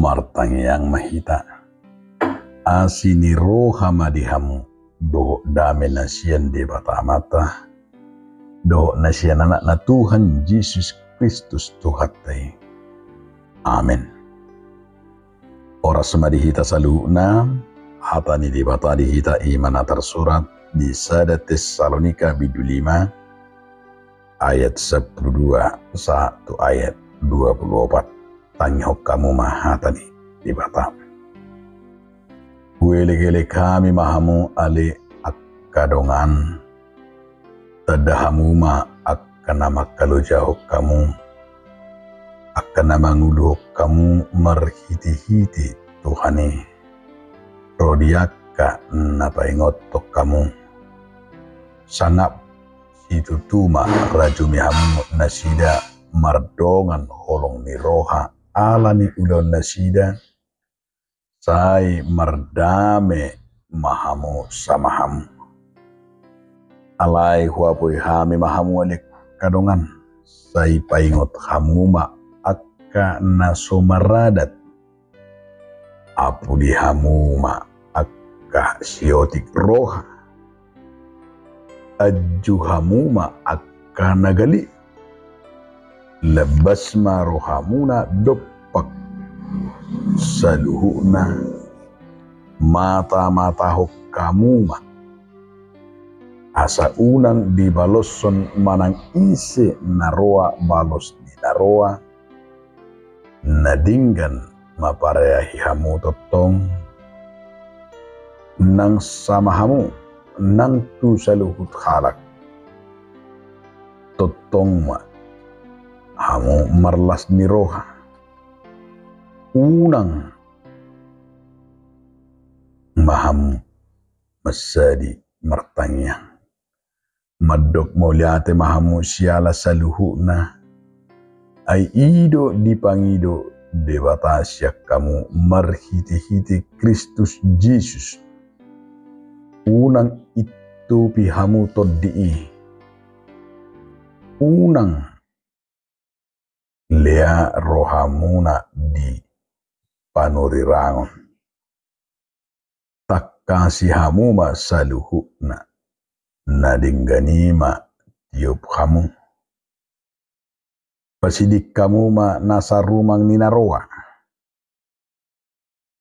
martang yang mahita asini roha madihamu do dame nasian de batamata do nasian anak na Tuhan Yesus Kristus Tuhatai. Amin. Ora semadihita saluna hatani di bata dihita iman tersurat di 1 Tesalonika bidu 5 ayat 12 1 ayat 24. Tanyok kamu mahatani di bata. Wele-gele kami mahamu ale akadongan. Tadahamu ma akan nama kalau jauh kamu. Akan nama nguluh kamu merhiti-hiti Tuhani. Rodiaka napa ingotok kamu. Sangap itu tuma rajumi hamu nasida mardongan holong ni roha alani ulon nasida sai mardame mahamu samahamu alai huapoi hami mahamu alik kadongan sai paingot hamuma akka nasomaradat apuli hamuma akka siotik roha aju hamuma akka nagali lebas marohamuna dopak saluhuna mata-mata hokamuma asa unang di baloson manang ise naroa balos di naroa nadinggan mapareahi hamu totong nang samahamu nang tu saluhut halak totong ma hamu marlas ni roha unang mahamu masadi martanya madok moliate mahamu siala saluhuna ay ido dipangido debata siak kamu marhiti-hiti Kristus Yesus unang itu pihamu toddi unang lea rohamuna di panurirangon tak kasih hamuma saluhuna nadingganima tiup kamu pasidik kamu ma nasa rumang ninaroa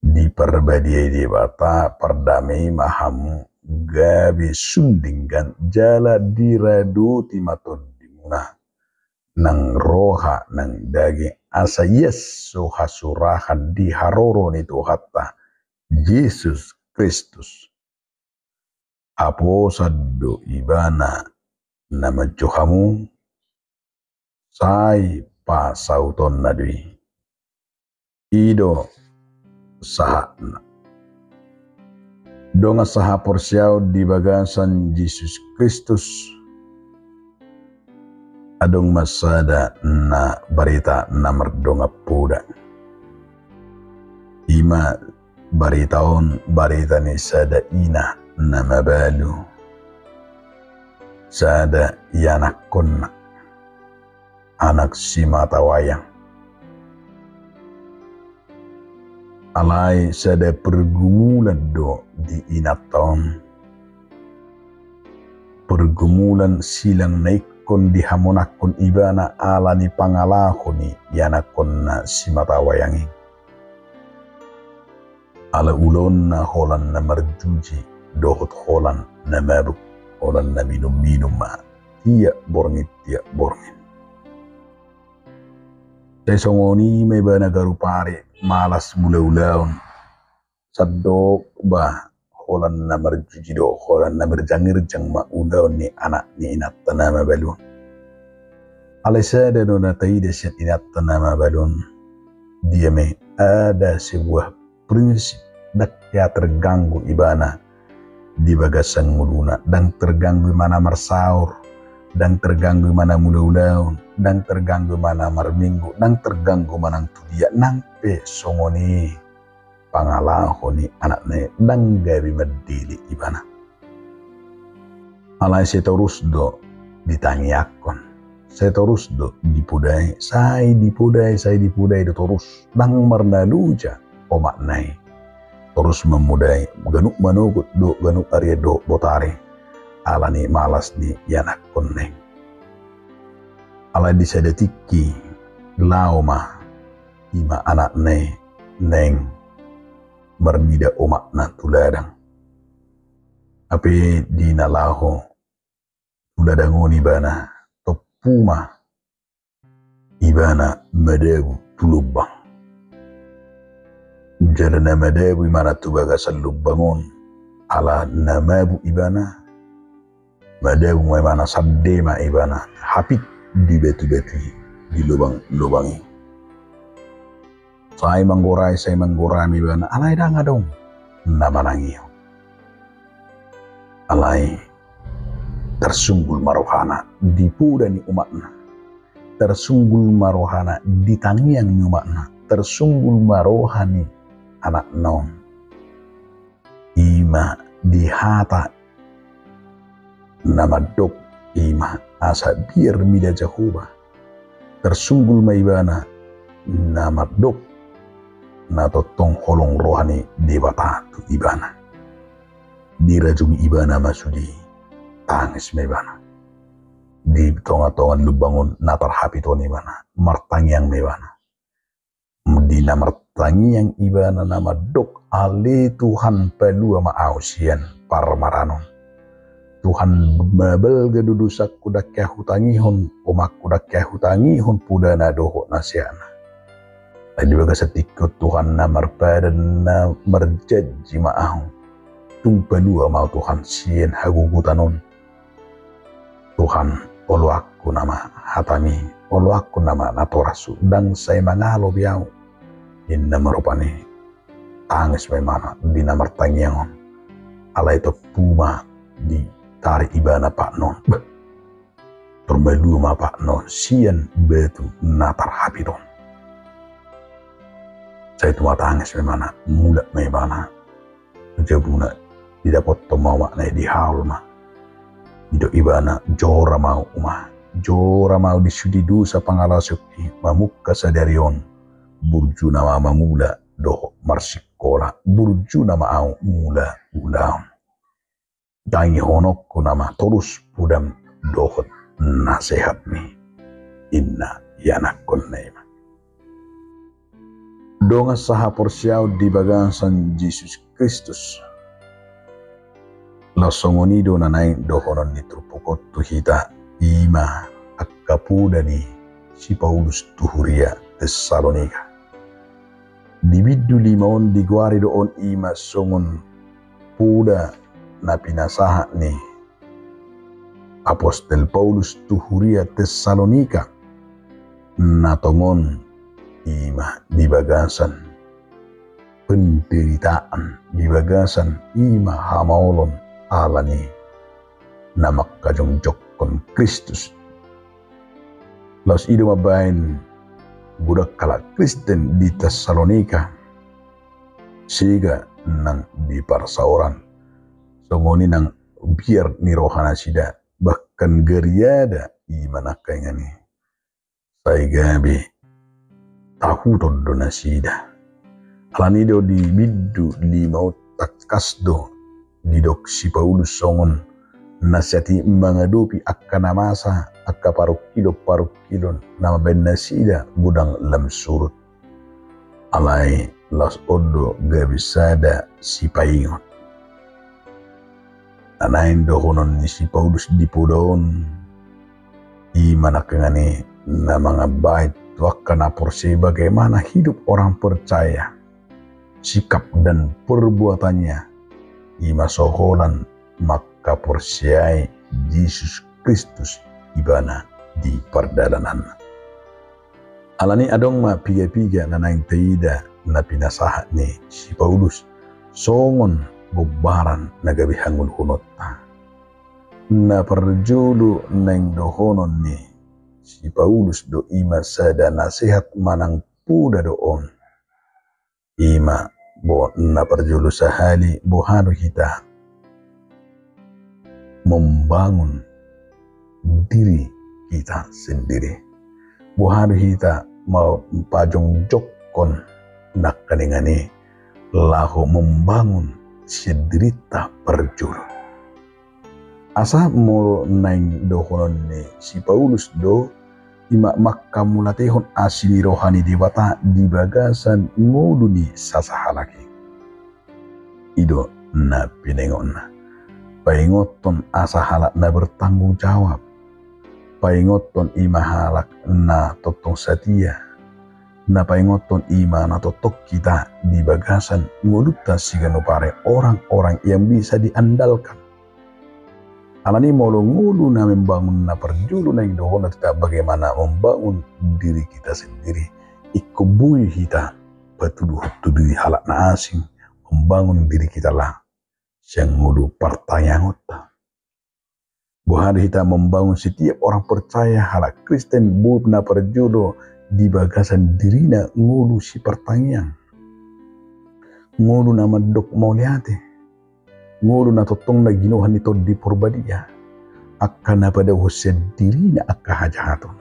di perbadiai di bata perdamai mahamu gabi sundinggan jala diradu timaton dimuna nang roha nang daging asa yeso hasurahan di haroro ni Tuhatta Yesus Kristus apo saddo ibana nama johamu sai pa sauton nadwi ido sahana donga saha porsiau di bagasan Yesus Kristus adong masada na barita na merdonga puda ima baritaon barita ni sada ina na mabalu sada yanak konna anak si matawayang alai sada pergumulan do di inaton pergumulan silang naik kon dihamonakon ibana ala ni pangalako ni yanakon na si matawayangi ala ulon na holan na marjuji dohot holan na mabuk holan na minum ma tiyak borngit saya songoni may ba nagarupari malas mulaulaon sadok ba holan na marjujido holan na merjangirjang maulaon ni anak ni inatta nama balun alisada no nataida siat inatta nama balun dia me ada sebuah prinsip dak ya terganggu ibana di bagasan muluna dan terganggu mana marsaur dan terganggu mana mulaulaon dan terganggu mana marminggu dan terganggu manang tudia nangpe songoni pangalaho ni anaknya dan gabi medili ibana alai terus do ditangiakon saya terus do dipudai, saya dipudai do terus nang marnaluja o maknai terus memudai ganuk manugut do ganuk arya do botare alani malas ni yanak koneng ala disadetiki lauma ima anak neng marnida o makna tuladang ape dinalaho tuladangoni bana topuma ibana madabu tulubang jarana madabu imana tubaga salubangon ala namabu ibana madabu imana saddema ibana hapit di betu-betu di lubang-lubangi saya menggorami ibana alai danga dong namanangio alai tersunggul marohana dipudani umatna tersunggul marohana ditangiang ni umatna tersunggul marohani anak non ima dihata nama dok ima asa biar mida jahuba tersunggul maibana nama dok na totong holong rohani dewata tu ibana dirajung ibana masudi tangis maibana di tonga-tongan lubangun natar hapiton ibana martangiang maibana Medina martangiang ibana nama dok ale Tuhan pelua maausian parmaranon Tuhan mabel gedudusak kuda kahutangihon omak kuda kahutangihon pudana doho nasiana tadi baga setikut Tuhan na marpadan na marjaji maahu tung pelua mau Tuhan sien hagugutanon Tuhan olo aku nama hatami olo aku nama natorasu dan saya mangalo biau inna marupani tangis memana di namar tangiangon ala itu puma di tari ibana pak non terbaluma pak non sian betu natar hapidon saya itu tangis memana muda memana jabuna tidak potong mau makna di haul mah Ido ibana jora mau disudi dusa pangalasuki mamukka sadarion burju nama mamula doh marsikola burju nama au mula ulang dangi honokku nama terus pudam dohot nasihat mi inna yanakon nema donga saha porsiau di bagansan Yesus Kristus lasongonido nanay dohonon ni trupukot tuhita ima akkapudani si Paulus tuhuria Tesalonika dibiddu limaon diguari doon ima songon puda na pinasaha ni Apostel Paulus tuhuria Tesalonika natongon ima dibagasan penderitaan dibagasan ima hamaolon alani namak kajong-jokon Kristus los ido mabain budak kala Kristen di Tesalonika siga nang di parsauran songoni nang biar ni rohana sida bahkan geriada imana kayangani say gabi tahu todo na sida alani do di biddu limau takasdo didok si Paulus songon nasiati mengadupi akka namasa akka paruk kilo nama benasida gudang lam surut alai las odo gabisada si paingon anain dohonon ni si Paulus dipudon i manakangani na mga bait wakka na porsi bagaimana hidup orang percaya sikap dan perbuatannya ima soholan maka porsiai Yesus Kristus ibana di perdalanan alani adong ma piga-piga na naing taida na pinasaha ni si Paulus songon bubaran nagabihangul hunot na perjulu neng dohonon ni si Paulus do ima sada nasihat manang puda doon ima bo na perjulu sahali bohano kita membangun diri kita sendiri. Buhari kita mau pajong jokon nak kaningani lahu membangun sedirita perjuru. Asa mo naing dohonon ni si Paulus do ima makkamulatehon asini rohani dewata di bagasan ngoluni sasahalaki. Ido na pinengon na. Paingoton asa halak na bertanggung jawab. Paingoton ima halak na totong setia. Na paingoton ima na totok kita di bagasan ngoluta sigano pare orang-orang yang bisa diandalkan. Alani molo ngulu na membangun na perjulu na indohona tidak bagaimana membangun diri kita sendiri. Ikubui kita patuduh-tuduh halak na asing membangun diri kita lah. Yang ngulu pertanyaan kita. Buhari kita membangun setiap orang percaya halak Kristen bub na perjulu di bagasan dirina ngulu si pertanyaan. Ngulu nama dok mau lihat. Ngulu na totong na ginuhan ito di porbadia akan pada usia diri na akahajahaton.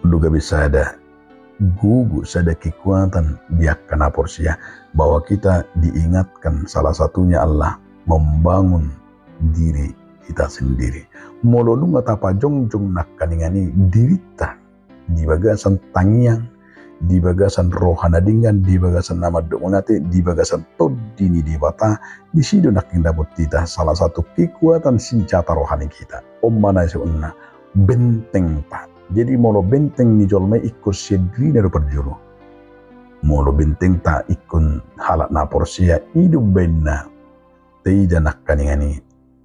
Duga bisa ada gugu sada kekuatan di akan porsia bahwa kita diingatkan salah satunya Allah membangun diri kita sendiri. Mololu tapa jongjong nak kaningani dirita di bagasan tangiang, di bagasan rohana dengan, di bagasan nama domonate, di bagasan todini di bata, di sido nak indabut kita salah satu kekuatan senjata rohani kita. Mana seunna benteng pak. Jadi molo benteng ni jolme ikut sedri dari perjuru. Molo benteng ta ikun halak na porsia hidup benna. Tidak nak kaningani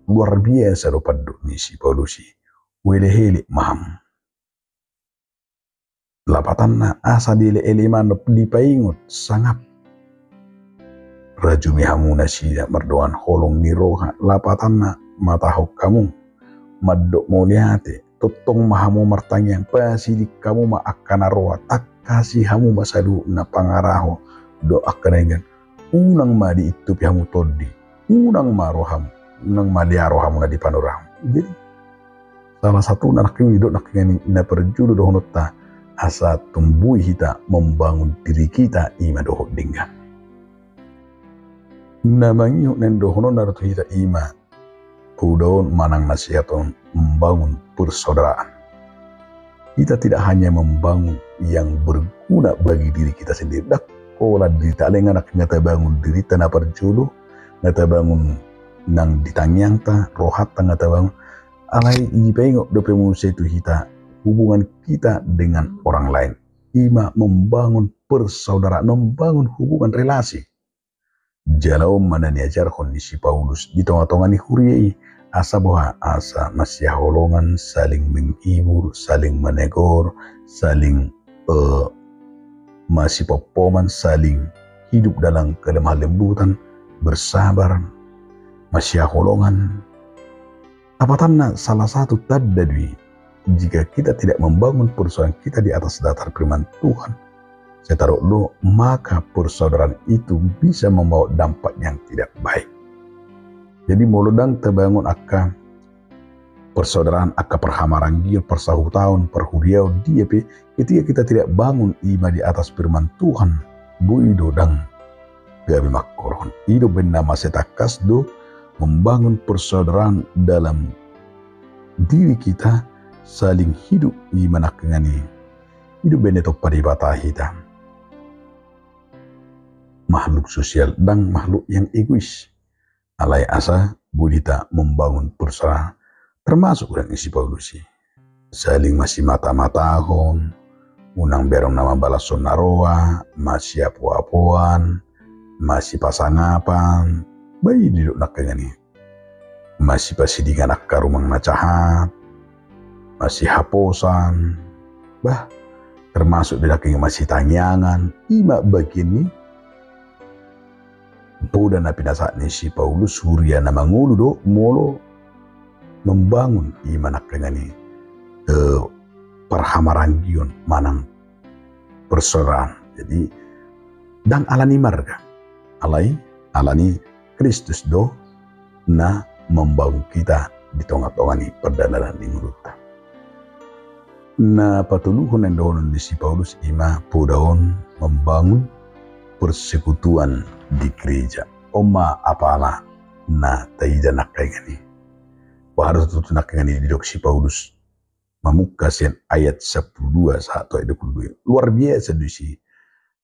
luar biasa rupadu ni si polusi. Weleheli maham. Lapatanna asa dile eleman di paingut sangap. Rajumi hamuna sida merdoan holong ni roha lapatanna matahok kamu. Madok moliate totong mahamu martanyang pasidi kamu ma akana roha tak kasih hamu masadu na pangaraho do akanagan. Unang madi itu pihamu todi. Unang maroham. Unang maliarohamu na di panoraham. Jadi salah satu nak hidup nak na perjulu dohonota. Asa tumbuh kita membangun diri kita ima dohok dinggan. Namangi nendohono naruto kita ima. Udaon manang nasihaton membangun persaudaraan. Kita tidak hanya membangun yang berguna bagi diri kita sendiri. Dak kola diri tak lengan nak ngata bangun diri tanah perjulu, ngata bangun nang ditangyang ta, rohat ta ngata bangun. Alai ipengok do pemusa itu kita. Hubungan kita dengan orang lain. Ima membangun persaudaraan, membangun hubungan relasi. Jalau mana niajar kondisi Paulus di tengah-tengah ni huriai. Asa bahwa asa masih holongan, saling menghibur, saling menegur, saling masih popoman, saling hidup dalam kelemah lembutan, bersabar, masih holongan. Apatana salah satu tadadwi. Jika kita tidak membangun persaudaraan kita di atas datar firman Tuhan, saya taruh lo, maka persaudaraan itu bisa membawa dampak yang tidak baik. Jadi molodang terbangun akka persaudaraan, akka perhamaranggian, persahutan, perhuriau, dia ketika kita tidak bangun ima di atas firman Tuhan, buido dang gabi makkoron. Ido bernama setakas do membangun persaudaraan dalam diri kita, saling hidup di mana kengani hidup benetok paribata kita. Makhluk sosial dan makhluk yang egois. Alai asa budita membangun persaudaraan termasuk orang isi Paulusi. Saling masih mata-matahon, unang berong nama balason naroa, masih apu-apuan, masih pasangapan, bayi duduk nak kengani. Masih pasidingan akka rumang nacahat, masih haposan, termasuk di masih tanyangan, ima begini. Puda na pinasaat ni si Paulus surya na mangulu do molo membangun ima nak kengani perhamaranggion manang persaudaraan. Jadi dan alani marga, alani Kristus do na membangun kita di tengah-tengah ni perjalanan di mulut. na patuluhon ng doon ni si Paulus ima pudaon membangun persekutuan di gereja. Oma apala na taida nakayani. Harus tutup nakayani di dok si Paulus. Mamukas yang ayat 12 1 ayat 22. Luar biasa di si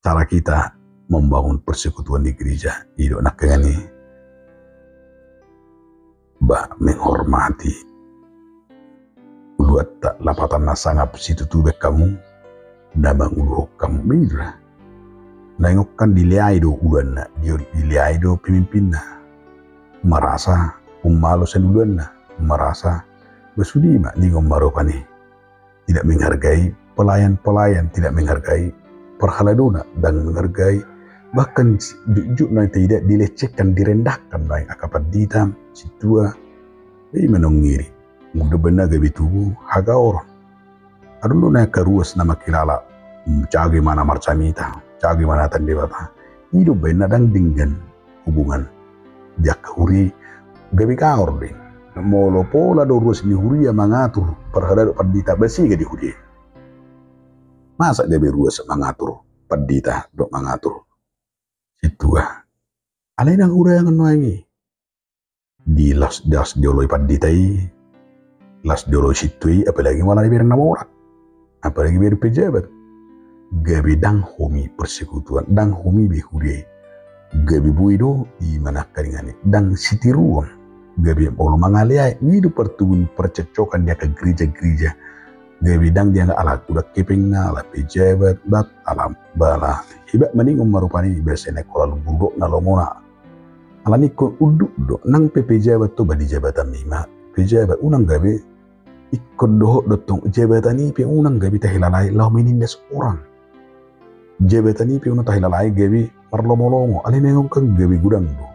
cara kita membangun persekutuan di gereja. Hidup nakayani. Menghormati. Uluat tak lapatan nasangap situ tubek kamu. Namang uluhok kamu. Begitu. Nengokkan diliai do uluan na. Diliai do pemimpin na. Merasa umalo sa uluan na. Merasa bersudi mak ni ngomarupani. Tidak menghargai pelayan-pelayan, tidak menghargai perhaladona dan menghargai bahkan juk na tidak dilecehkan, direndahkan na akapat ditam situa. Ei menongiri. Mudah benar gabi tubuh haga orang. Adun na karuas na makilala. Cagi mana marcamita, cagi mana tandebata. Hidup benar dan dengan hubungan. Dia kahuri gabi kaor din. Molo pola do ruas ni huria mengatur perhadap pandita besi ke di huria. Masa gabi ruas mengatur pandita do mengatur. Itu alai nang ura yang nuangi. Di las joloi panditai, las joloi situi, apalagi malah biar nama orang, apalagi biar pejabat. Gabi dang homi persekutuan, dang homi bihuria. Gabi buido i manakaringani, dang sitiruang. Gabi olo mangaliai hidup pertubun percecokan dia ke gereja-gereja. Gabi dang dia nggak alat udah keping ala pejabat bat alam bala hibak mending marupani biasanya kalau buruk na lomona ala niko uduk do nang pejabat tu badi jabatan lima pejabat unang gabi ikut doh dotong jabatan ini pe unang gabi tahilalai lau menindas orang jabatan ini pe unang tahilalai gabi marlomo-lomo ala nengong kan gabi gudang do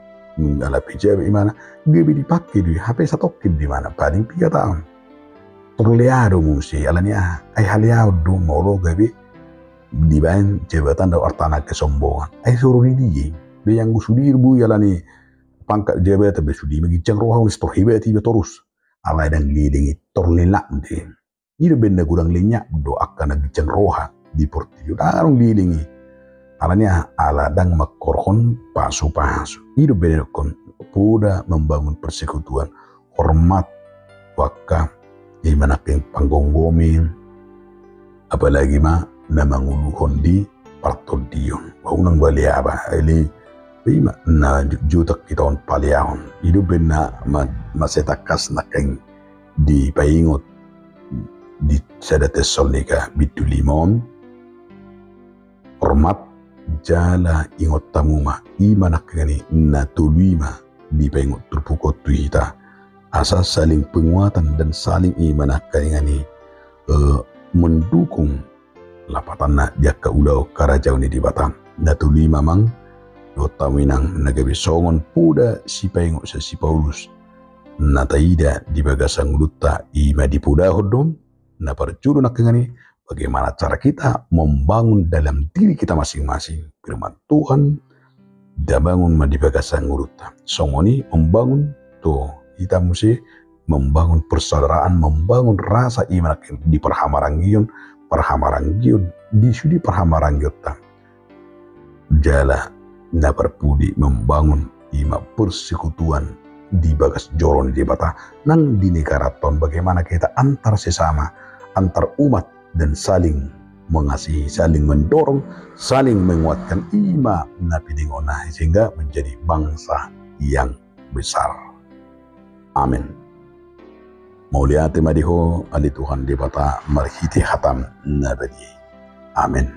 ala pejabat imana gabi dipakai di HP satokin di mana paling 3 tahun terliado musi alanya ay haliao do molo gabi dibain jabatan da artana kesombongan ay suruh di yang gusudir bu yalani pangkat jabatan besudi magicang roha ulis torhibati betorus alay dan lilingi torlilak de ini benda gudang linyak do akan nagicang roha di portillo darong lilingi alanya ala dang makorhon pasu-pasu ini benda kon puda membangun persekutuan hormat wakaf imanaking panggonggomin apalagi ma na manguluhon di partodion waunang baliaba ili bima na jutak kita on paliahon hidup na masetakas na keng di paingot di sada Tesalonika bitu limon hormat jala ingot tamuma imanak kani na tulima di paingot terpukot tuita asal saling penguatan dan saling imanah kani mendukung lapatan na dia ke ulau karajau ni di Batam natuli mamang yotawinang nagabi songon puda si paingok sa si Paulus nataida di bagasang luta ima di puda hodom na percuru nak kengani bagaimana cara kita membangun dalam diri kita masing-masing firman Tuhan dia bangun ma di bagasang luta songoni membangun to kita mesti membangun persaudaraan, membangun rasa iman di perhamarangion di sudi perhamarangion jala na perpudi membangun ima persekutuan di bagas joron di bata nang di negara ton bagaimana kita antar sesama, antar umat dan saling mengasihi, saling mendorong, saling menguatkan ima na piningona sehingga menjadi bangsa yang besar. Amin. Mauliati madiho ali Tuhan di bata marhiti hatam nabadi. Amin.